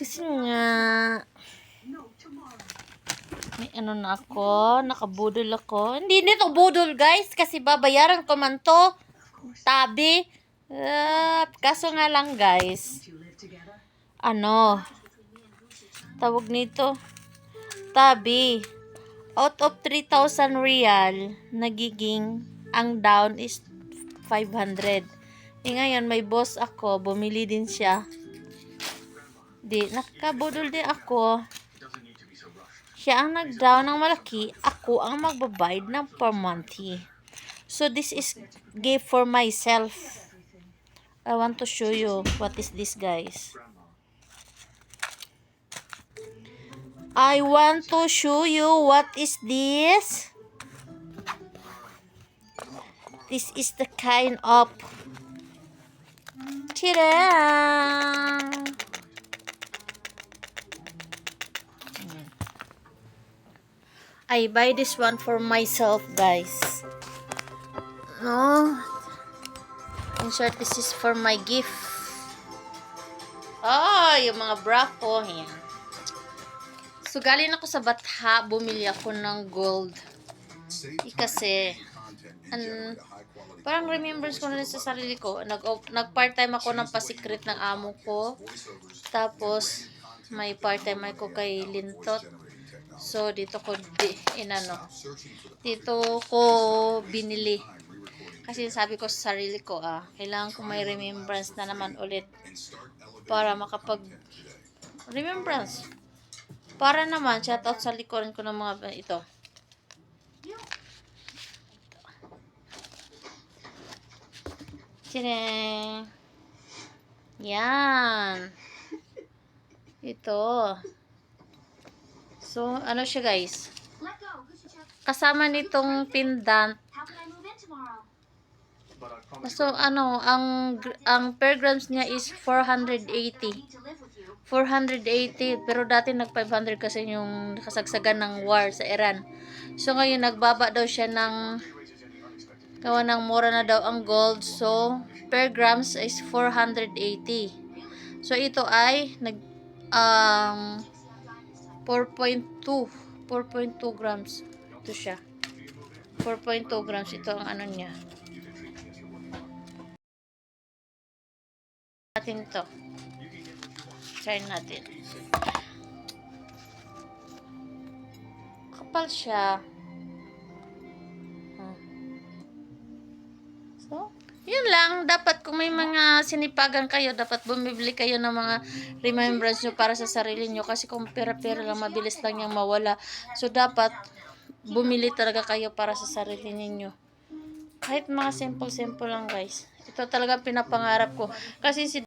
Kasi nga, may ano na ako, nakabudol ako. Hindi nito budol guys, kasi babayaran ko man to. Tabi. Kaso nga lang guys, ano, tawag nito, tabi. Out of 3,000 real, nagiging, ang down is 500. Ngayon, may boss ako, bumili din siya. Nakabudol din ako. Siya ang nag-down ng malaki, ako ang magbabayad ng per monthly. So, this is gift for myself. I want to show you what is this, guys. I want to show you what is this. This is the kind of tirang. I buy this one for myself, guys. No. In short, this is for my gift. Oh, yung mga bra ko. Yan. So, galing ako sa Batha, bumili ako ng gold. Kasi, parang remembrance ko na rin sa sarili ko. Nag-part-time ako ng pasikret ng amo ko. Tapos, may part-time ako kay Lintot. So, dito ko binili. Kasi sabi ko sa sarili ko, kailangan ko may remembrance na naman ulit. Para remembrance. Para naman, shoutout sa likuran ko ng mga ito. Tine. Yan. Ito. So, ano siya guys? Kasama nitong pendant. So, ang per grams niya is 480. 480. Pero dati nag-500 kasi yung kasagsagan ng war sa Iran. So, ngayon nagbaba daw siya ng gawa ng mura na daw ang gold. So, per grams is 480. So, ito ay 4.2 grams. Ito siya. 4.2 grams. Ito ang ano niya. Natin to. Try natin. Kapal siya. So, yun lang. Dapat kung may mga sinipagan kayo, dapat bumibili kayo ng mga remembrance nyo para sa sarili nyo. Kasi kung pera-pera lang, mabilis lang yung mawala. So, dapat bumili talaga kayo para sa sarili ninyo. Kahit mga simple-simple lang guys. Ito talaga pinapangarap ko. Kasi si